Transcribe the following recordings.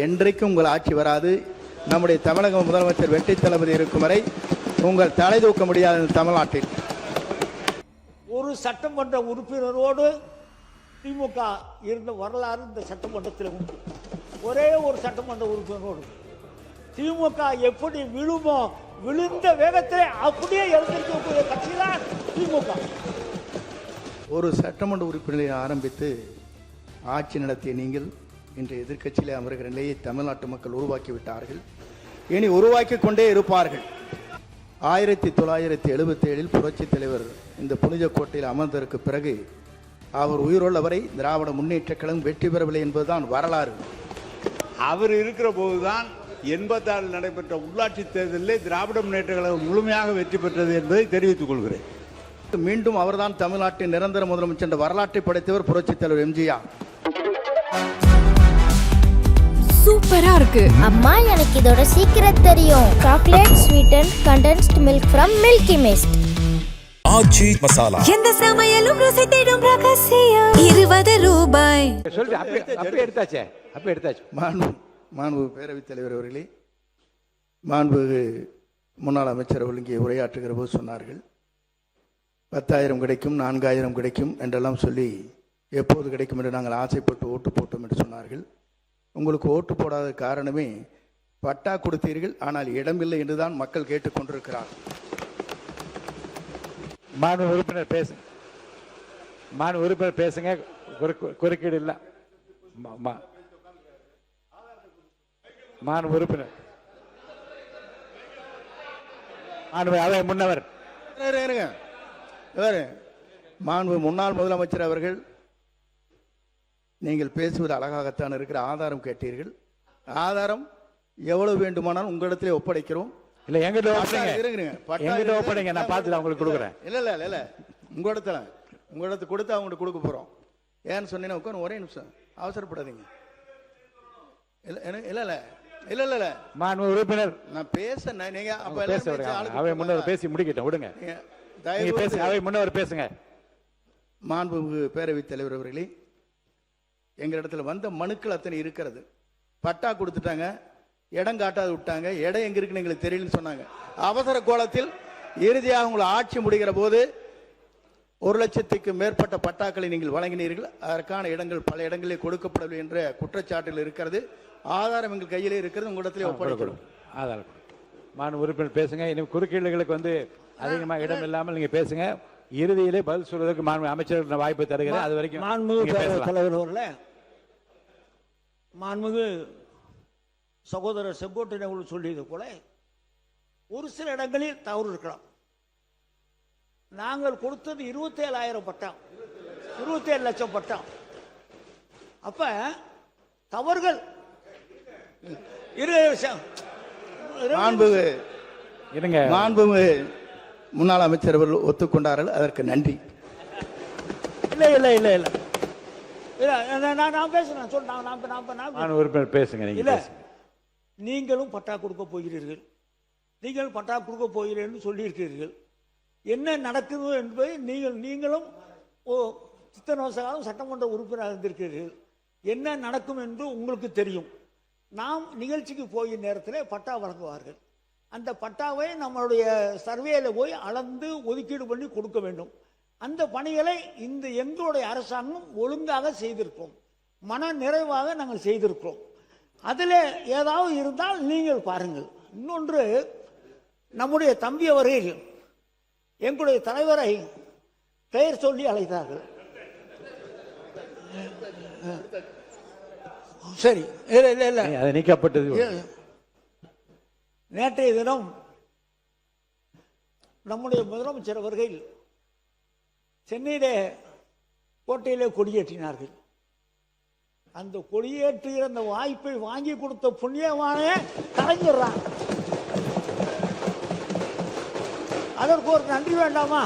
என்றைக்கும் உங்கள் ஆட்சி வராது. நம்முடைய தமிழக முதலமைச்சர் வெற்றி தளபதி இருக்கும் வரை உங்கள் தலை தூக்க முடியாத தமிழ்நாட்டில் ஒரு சட்டமன்ற உறுப்பினரோடு திமுக இருந்த வரலாறு இந்த சட்டமன்றத்தில் உண்டு. ஒரே ஒரு சட்டமன்ற உறுப்பினரோடு திமுக எப்படி விழுமோ விழுந்த வேகத்திலே அப்படியே எழுந்திருக்கக்கூடிய கட்சி தான் திமுக. ஒரு சட்டமன்ற உறுப்பினரை ஆரம்பித்து ஆட்சி நடத்திய நீங்கள் இன்று எதிர்க்கட்சியிலே அமர்கிற நிலையை தமிழ்நாட்டு மக்கள் உருவாக்கிவிட்டார்கள். இனி உருவாக்கி கொண்டே இருப்பார்கள். 1977 புரட்சித் தலைவர் இந்த புனித கோட்டையில் அமர்ந்ததற்கு பிறகு அவர் உயிரோள்ளவரை திராவிட முன்னேற்ற கழகம் வெற்றி பெறவில்லை என்பதுதான் வரலாறு. அவர் இருக்கிற போதுதான் 86 நடைபெற்ற உள்ளாட்சி தேர்தலிலே திராவிட முன்னேற்ற கழகம் முழுமையாக வெற்றி பெற்றது என்பதை தெரிவித்துக் கொள்கிறேன். மீண்டும் அவர்தான் தமிழ்நாட்டின் நிரந்தர முதலமைச்சர் என்ற வரலாற்றை படைத்தவர் புரட்சித் தலைவர் எம்ஜிஆர். சூப்பரா இருக்கு அம்மா, எனக்கு இதோட சீக்கிரம் தெரியும். Chocolate sweetened condensed milk from Milky Mist. Aachi masala. எந்த சமையலும் ருசி தேடும் ரகசியம். 20 ரூபாய். அப்பே எடுத்தாச்சு. மாண்பு பேரவைத் தலைவர் அவர்களே, மாண்பு முன்னாள் அமைச்சர் அவர்கள் இங்கே உரையாற்றுகிற போது சொன்னார்கள் 10,000 கிடைக்கும், 4,000 கிடைக்கும் என்றெல்லாம் சொல்லி எப்போது கிடைக்கும் என்று நாங்கள் ஆசைப்பட்டு ஓட்டு போட்டோம் என்று சொன்னார்கள். உங்களுக்கு ஓட்டு போடாத காரணமே பட்டா கொடுத்தீர்கள், ஆனால் இடமில்லை என்றுதான் மக்கள் கேட்டுக்கொண்டிருக்கிறார். மாண்பு உறுப்பினர் பேசுங்க. குறுக்கீடு இல்லை. மாண்பு உறுப்பினர் அவை முன்னவர் மாண்பு முன்னாள் முதலமைச்சர் அவர்கள், நீங்கள் பேசுவது அழகாகத்தான் இருக்கிற. ஆதாரம் கேட்டீர்கள். ஆதாரம் எவ்வளவு வேண்டுமானாலும் உங்களிடத்திலே ஒப்படைக்கிறோம். இல்ல எங்கிட்ட ஒப்படைங்க, நான் பார்த்து உங்களுக்கு கொடுக்குறேன். இல்ல உங்களிடத்து கொடுத்து அவங்களுக்கு கொடுக்க போறோம். ஏன்னு சொன்னீங்கன்னா உட்காந்து ஒரே நிமிஷம், அவசரப்படாதீங்க. இல்ல மாண்பு உறுப்பினர் நான் பேச நீங்க அவை முன்னவர் பேசி முடிக்கட்டும், விடுங்க. அவை முன்னவர் பேசுங்க. மாண்பு பேரவைத் தலைவர் அவர்களே, எங்க இடத்துல வந்த மனுக்கள் அத்தனை இருக்கிறது. பட்டா கொடுத்துட்டாங்க, இடம் காட்டாது விட்டாங்க. இடம் எங்க இருக்குன்னு எங்களுக்கு தெரியலன்னு சொன்னாங்க. அவசர கோலத்தில் இறுதியாக உங்களை ஆட்சி முடிகிற போது 1,00,000க்கு மேற்பட்ட பட்டாக்களை நீங்கள் வழங்கினீர்கள். அதற்கான இடங்கள் பல இடங்களிலே கொடுக்கப்படவில்லை என்ற குற்றச்சாட்டில் இருக்கிறது. ஆதாரம் எங்கள் கையிலே இருக்கிறது, உங்களிடத்திலே ஒப்படைக்கிறோம். ஆதாரம். மாண்பு உறுப்பினர் பேசுங்க. இன்னும் குறுக்கீடுகளுக்கு அதிகமாக இடம் இல்லாமல் நீங்க பேசுங்க. இறுதியிலே பதில் சொல்வதற்கு மாண்பு அமைச்சர் வாய்ப்பு தருகிறேன். அது வரைக்கும் மாண்புமிகு சகோதரர் செங்கோட்டையன் அவர்கள் சொல்லியது போல ஒரு சில இடங்களில் தவறு இருக்கலாம். நாங்கள் கொடுத்தது 27,000 பட்டம், 27 லட்சம் பட்டம். அப்ப தவறுகள் மாண்பு முன்னாள் அமைச்சர் அவர்கள் ஒத்துக்கொண்டார்கள், அதற்கு நன்றி. இல்ல நான் பேசுறேன். பேசுங்க. நீங்களும் பட்டா கொடுக்க போகிறீர்கள், நீங்கள் பட்டா கொடுக்க போகிறீர்கள் என்று சொல்லியிருக்கிறீர்கள். என்ன நடக்குது என்பதை நீங்களும் இத்தனை வருஷ காலம் சட்டமன்ற உறுப்பினராக இருந்திருக்கிறீர்கள். என்ன நடக்கும் என்று உங்களுக்கு தெரியும். நாம் நிகழ்ச்சிக்கு போய் நேரத்தில் பட்டா வழங்குவார்கள். அந்த பட்டாவை நம்மளுடைய சர்வேல போய் அளந்து ஒதுக்கீடு பண்ணி கொடுக்க வேண்டும். அந்த பணிகளை இந்த எங்களுடைய அரசாங்கம் ஒழுங்காக செய்திருக்கிறோம், மன நிறைவாக நாங்கள் செய்திருக்கிறோம். அதில் ஏதாவது இருந்தால் நீங்கள் பாருங்கள். இன்னொன்று, நம்முடைய தம்பி அவர்கள் எங்களுடைய தலைவரை பெயர் சொல்லி அழைத்தார்கள். சரி, இல்ல அது நீக்கப்பட்டது. நேற்றைய தினம் நம்முடைய முதலமைச்சர் அவர்கள் சென்னையிலே கோட்டையிலே கொடியேற்றினார்கள். அந்த கொடியேற்றுகிற அந்த வாய்ப்பை வாங்கி கொடுத்த புண்ணியமான கலைஞர்தான். அதற்கு ஒரு நன்றி வேண்டாமா?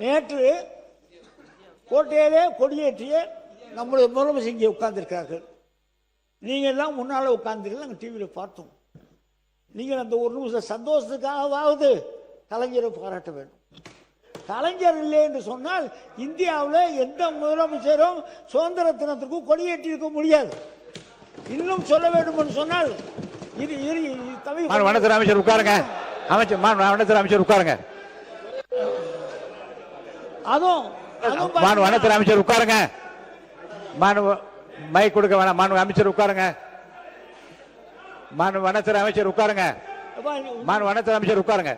நேற்று கோட்டையிலே கொடியேற்றிய நம்முடைய முதலமைச்சர் இங்கே உட்கார்ந்திருக்கிறார்கள். நீங்கள் எல்லாம் முன்னால் உட்கார்ந்துருக்கு, நாங்கள் டிவியில் பார்த்தோம். நீங்கள் அந்த ஒரு நிமிஷம் சந்தோஷத்துக்காகவாவது கலைஞரை பாராட்ட வேண்டும். கலைஞர் இல்லை என்று சொன்னால் இந்தியாவில் எந்த முதலமைச்சரும் சுதந்திர தினத்திற்கு கொடியேற்றி இருக்க முடியாது. இன்னும் சொல்ல வேண்டும் என்று சொன்னால் இது வனத்துறை அமைச்சர் உட்காருங்க. வனத்துறை அமைச்சர் உட்காருங்க. அதுவும் வனத்துறை அமைச்சர் உட்காருங்க. மைக் கொடுக்க வேணாம். அமைச்சர் உட்காருங்க. வனத்துறை அமைச்சர் உட்காருங்க. வனத்துறை அமைச்சர் உட்காருங்க.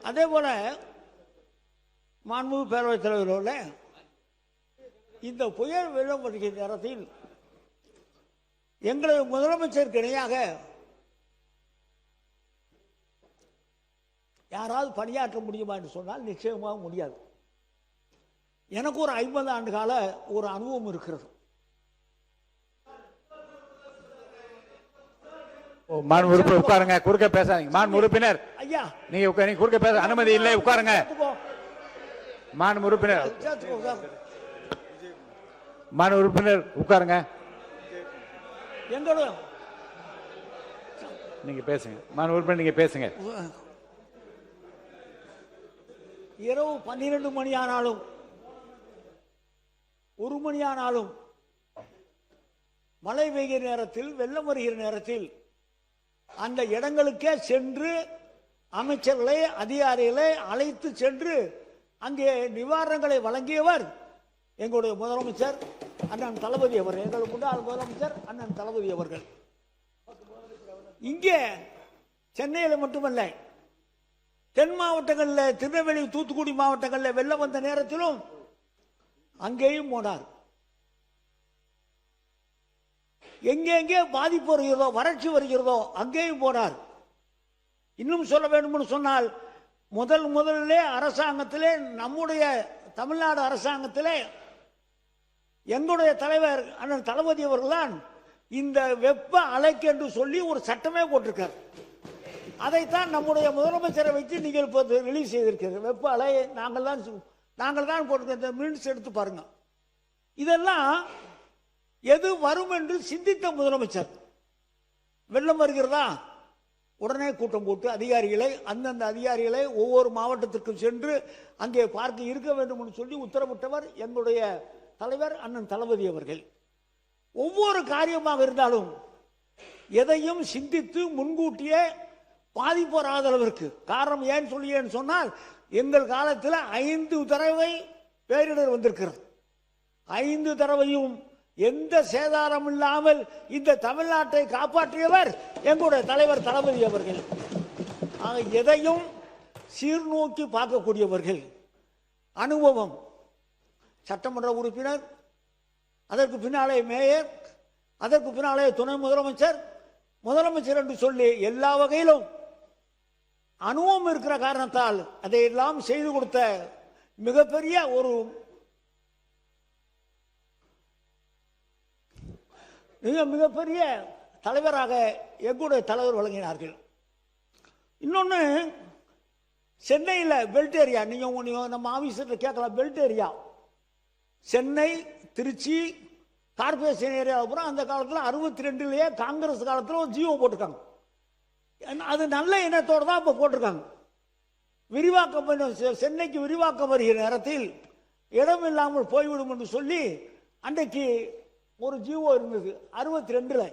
அதே போல மாண்புமிகு பேரவைத் தலைவரோட இந்த புயல் வெள்ளம் வருகிற நேரத்தில் எங்களது முதலமைச்சருக்கு இணையாக யாராவது பணியாற்ற முடியுமா என்று சொன்னால் நிச்சயமாக முடியாது. எனக்கு ஒரு 50 ஆண்டு கால ஒரு அனுபவம் இருக்கிறது. உறுப்பினர் உட்காருங்க. குறுக்க பேசாதீங்க. உறுப்பினர் ஐயா, நீங்க குறுக்க பேச அனுமதி இல்லை. உட்காருங்க. உறுப்பினர் உறுப்பினர் உட்காருங்க. எங்களோட நீங்க பேசுங்க. உறுப்பினர் நீங்க பேசுங்க. இரவு 12 மணி ஆனாலும் 1 மணி ஆனாலும் மழை பெய்கிற நேரத்தில் வெள்ளம் வருகிற நேரத்தில் அந்த இடங்களுக்கே சென்று அமைச்சர்களை அதிகாரிகளை அழைத்து சென்று அங்கே நிவாரணங்களை வழங்கியவர் எங்களுடைய முதலமைச்சர் அண்ணன் தளபதி அவர்கள். எங்கள் முன்னாள் முதலமைச்சர் அண்ணன் தளபதி அவர்கள். இங்கே சென்னையில் மட்டுமல்ல, தென் மாவட்டங்களில் திருநெல்வேலி தூத்துக்குடி மாவட்டங்களில் வெள்ளம் வந்த நேரத்திலும் அங்கேயும் போனார். எங்கெங்கே பாதிப்பு வருகிறதோ, வறட்சி வருகிறதோ அங்கேயும் போனார். இன்னும் சொல்ல வேண்டும் சொன்னால் முதலிலே அரசாங்கத்திலே, நம்முடைய தமிழ்நாடு அரசாங்கத்திலே எங்களுடைய தலைவர் அண்ணன் தளபதி அவர்கள் தான் இந்த வெப்ப அலைக்கு என்று சொல்லி ஒரு சட்டமே போட்டிருக்கார். அதைத்தான் நம்முடைய முதலமைச்சரை வைத்து நீங்கள் இப்போ ரிலீஸ் செய்திருக்கிறது. வெப்ப அலை நாங்கள் தான் போட்டிருக்க. இந்த மினிட்ஸ் எடுத்து பாருங்க. இதெல்லாம் எது வரும் என்று சிந்தித்த முதலமைச்சர். வெள்ளம் வருகிறதா, உடனே கூட்டம் போட்டு அதிகாரிகளை, அந்தந்த அதிகாரிகளை ஒவ்வொரு மாவட்டத்திற்கும் சென்று அங்கே பார்க்க இருக்க வேண்டும் என்று சொல்லி உத்தரவிட்டவர் எங்களுடைய தலைவர் அண்ணன் தளபதி அவர்கள். ஒவ்வொரு காரியமாக இருந்தாலும் எதையும் சிந்தித்து முன்கூட்டியே பாதிப்பு வராத அளவிற்கு. காரணம் ஏன் சொல்லியேன்னு சொன்னால், எங்கள் காலத்தில் 5 தடவை பேரிடர் வந்திருக்கிறது. 5 தடவையும் எந்த சேதாரம் இல்லாமல் இந்த தமிழ்நாட்டை காப்பாற்றியவர் எங்களுடைய தலைவர் தளபதி அவர்கள். எதையும் சீர்நோக்கி பார்க்கக்கூடியவர்கள். அனுபவம். சட்டமன்ற உறுப்பினர், அதற்கு பின்னாலே மேயர், அதற்கு பின்னாலே துணை முதலமைச்சர், முதலமைச்சர் என்று சொல்லி எல்லா வகையிலும் அனுபவம் இருக்கிற காரணத்தால் அதையெல்லாம் செய்து கொடுத்த மிகப்பெரிய ஒரு மிகப்பெரிய தலைவராக எங்களுடைய தலைவர் வழங்கினார்கள். இன்னொன்று, சென்னையில் பெல்ட் ஏரியா, நீங்கள் நம்ம ஆஃபீஸில் கேட்கலாம். Belt area Chennai, Trichy corporation area. அப்புறம் அந்த காலத்தில் 62லேயே காங்கிரஸ் காலத்தில் ஒரு ஜியோ போட்டிருக்காங்க. அது நல்ல எண்ணத்தோடு தான் இப்போ போட்டிருக்காங்க. விரிவாக்கம், சென்னைக்கு விரிவாக்கம் வருகிற நேரத்தில் இடம் இல்லாமல் போய்விடும் என்று சொல்லி அன்றைக்கு ஒரு ஜியோ இருந்தது 62ல்.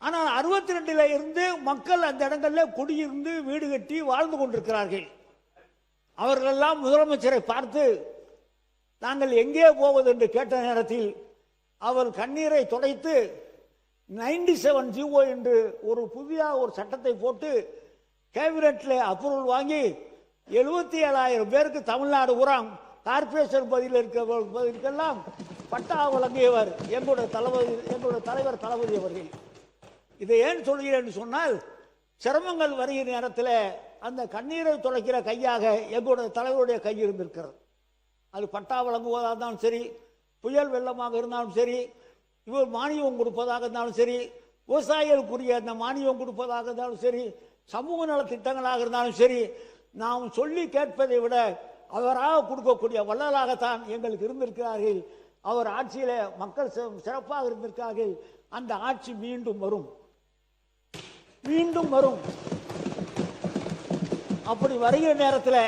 ஆனால் 62ல் இருந்து மக்கள் அந்த இடங்களில் குடியிருந்து வீடு கட்டி வாழ்ந்து கொண்டிருக்கிறார்கள். அவர்களெல்லாம் முதலமைச்சரை பார்த்து நாங்கள் எங்கே போவது என்று கேட்ட நேரத்தில் அவர் கண்ணீரை துடைத்து 97 ஜிஓ என்று ஒரு புதிய ஒரு சட்டத்தை போட்டு கேபினெட்ல அப்ரூவல் வாங்கி 77,000 பேருக்கு தமிழ்நாடு உரம் கார்பரேஷன் பகுதியில் பட்டா வழங்கியவர் எங்களுடைய தலைவர் தளபதி அவர்கள். இதை ஏன் சொல்கிறேன் சொன்னால், சிரமங்கள் வருகிற நேரத்தில் அந்த கண்ணீரை துடைக்கிற கையாக எங்களுடைய தலைவருடைய கை இருந்திருக்கிறது. அது பட்டா வழங்குவதாக இருந்தாலும் சரி, புயல் வெள்ளமாக இருந்தாலும் சரி, இவர் மானியம் கொடுப்பதாக இருந்தாலும் சரி, விவசாயிகளுக்குரிய அந்த மானியம் கொடுப்பதாக இருந்தாலும் சரி, சமூக நல திட்டங்களாக இருந்தாலும் சரி, நாம் சொல்லி கேட்பதை விட அவராக கொடுக்கக்கூடிய வள்ளலாகத்தான் எங்களுக்கு இருந்திருக்கிறார்கள். அவர் ஆட்சியில் மக்கள் சிறப்பாக இருந்திருக்கார்கள். அந்த ஆட்சி மீண்டும் வரும், மீண்டும் வரும். அப்படி வருகிற நேரத்தில்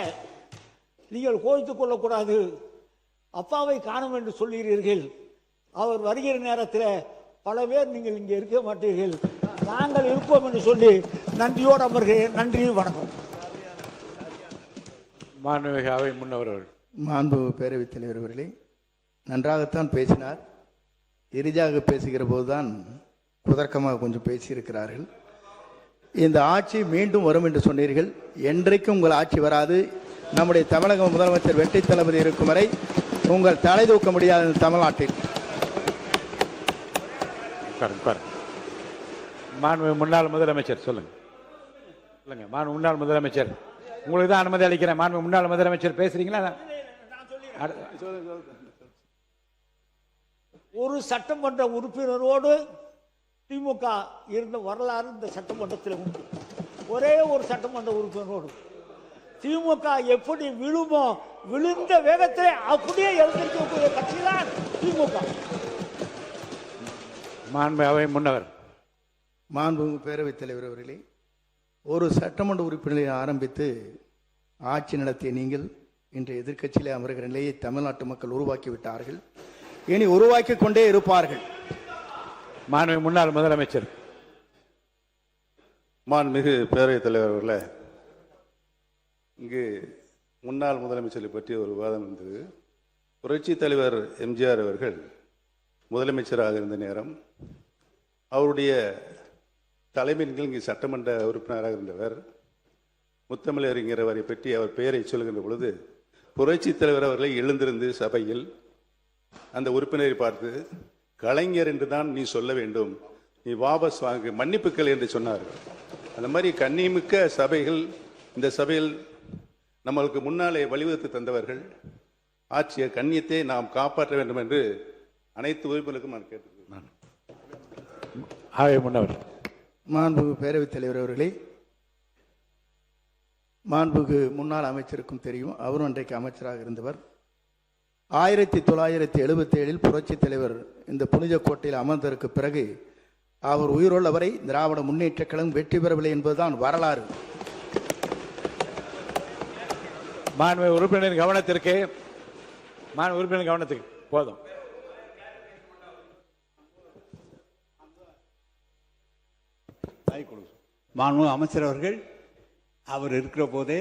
நீங்கள் கோய்த்துக் கொள்ளக்கூடாது. அப்பாவை காணும் என்று சொல்கிறீர்கள். அவர் வருகிற நேரத்தில் பல பேர் நீங்கள் இங்கே இருக்க மாட்டீர்கள், நாங்கள் இருப்போம் என்று சொல்லி நன்றியோடு அமர்கிறேன். நன்றி, வணக்கம். மாண்புமிகு அவை முன்னவர்கள். மாண்பு பேரவைத் தலைவர் அவர்களே, நன்றாகத்தான் பேசினார். எரிதாக பேசுகிற போதுதான் குதர்க்கமாக கொஞ்சம் பேசியிருக்கிறார்கள். இந்த ஆட்சி மீண்டும் வரும் என்று சொன்னீர்கள். என்றைக்கும் உங்கள் ஆட்சி வராது. நம்முடைய தமிழக முதலமைச்சர் வெற்றி தளபதி இருக்கும் வரை உங்கள் தலை தூக்க முடியாது தமிழ்நாட்டில். மாண்புமிகு முன்னாள் முதலமைச்சர் சொல்லுங்க. சொல்லுங்க மாண்பு முன்னாள் முதலமைச்சர், உங்களுக்கு தான் அனுமதி அளிக்கிறேன். மாண்பு முன்னாள் முதலமைச்சர் பேசுறீங்களா? ஒரு சட்டமன்ற உறுப்பினரோடு திமுக இருந்த வரலாறு இந்த சட்டமன்றத்தில் உண்டு. ஒரே ஒரு சட்டமன்ற உறுப்பினரோடு திமுக எப்படி விழுமோ விழுந்த வேகத்தில் அப்படியே எழுந்திருக்கக்கூடிய கட்சி தான் திமுக. மாண்பு அவை முன்னவர். மாண்பு பேரவைத் தலைவர் அவர்களே, ஒரு சட்டமன்ற உறுப்பினரை ஆரம்பித்து ஆட்சி நடத்திய நீங்கள் இன்று எதிர்க்கட்சியிலே அமர்கிற நிலையை தமிழ்நாட்டு மக்கள் உருவாக்கி விட்டார்கள். இனி உருவாக்கி கொண்டே இருப்பார்கள். மாண்பு முன்னாள் முதலமைச்சர். மாண்புமிகு பேரவைத் தலைவர் அவர்களே, இங்கு முன்னாள் முதலமைச்சரை பற்றி ஒரு விவாதம் இருந்தது. புரட்சி தலைவர் எம்ஜிஆர் அவர்கள் முதலமைச்சராக இருந்த நேரம் அவருடைய தலைமையில் இங்கு சட்டமன்ற உறுப்பினராக இருந்தவர் முத்தமிழறிஞர் அவரை பற்றி அவர் பெயரை சொல்கின்ற பொழுது புரட்சி தலைவர் அவர்களை எழுந்திருந்து சபையில் அந்த உறுப்பினரை பார்த்து, கலைஞர் என்று தான் நீ சொல்ல வேண்டும், நீ வாபஸ் வாங்கு, மன்னிப்புக்கள் என்று சொன்னார். அந்த மாதிரி கண்ணியமிக்க சபைகள் இந்த சபையில் நம்மளுக்கு முன்னாலே வழிவகுத்து தந்தவர்கள். ஆட்சிய கண்ணியத்தை நாம் காப்பாற்ற வேண்டும் என்று அனைத்து உறுப்பினருக்கும் நான் கேட்டுக்கொள்கிறேன். மாண்புமிகு பேரவைத் தலைவர் அவர்களே, மாண்புமிகு முன்னாள் அமைச்சருக்கும் தெரியும், அவரும் அன்றைக்கு அமைச்சராக இருந்தவர். 1977 புரட்சி தலைவர் இந்த புனித கோட்டையில் அமர்ந்ததற்கு பிறகு அவர் உயிரோள்ளவரை திராவிட முன்னேற்ற கழகம் வெற்றி பெறவில்லை என்பதுதான் வரலாறு. மாண்பு உறுப்பினரின் கவனத்திற்கு, மாண்பு உறுப்பினர் கவனத்துக்கு போதும். மாண்பு அமைச்சர் அவர்கள், அவர் இருக்கிற போதே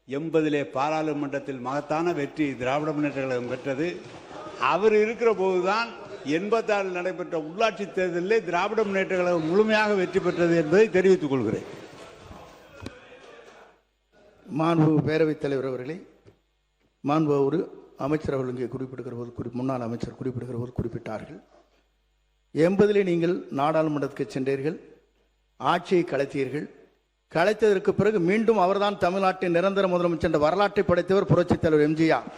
80 பாராளுமன்றத்தில் மகத்தான வெற்றி திராவிட முன்னேற்ற கழகம் பெற்றது. அவர் இருக்கிற போதுதான் 86 நடைபெற்ற உள்ளாட்சி தேர்தலில் திராவிட முன்னேற்ற கழகம் முழுமையாக வெற்றி பெற்றது என்பதை தெரிவித்துக் கொள்கிறேன். மாண்பு பேரவைத் தலைவர் அவர்களே, மாண்பு ஒரு அமைச்சர் அவர்கள் இங்கே குறிப்பிடுகிற போது, முன்னாள் அமைச்சர் குறிப்பிடுகிற போது குறிப்பிட்டார்கள், 80 நீங்கள் நாடாளுமன்றத்துக்கு சென்றீர்கள், ஆட்சியை கலைத்தீர்கள். கலைத்ததற்கு பிறகு மீண்டும் அவர்தான் தமிழ்நாட்டின் நிரந்தர முதலமைச்சர் என்ற வரலாற்றை படைத்தவர் புரட்சித் தலைவர் எம்ஜிஆர்.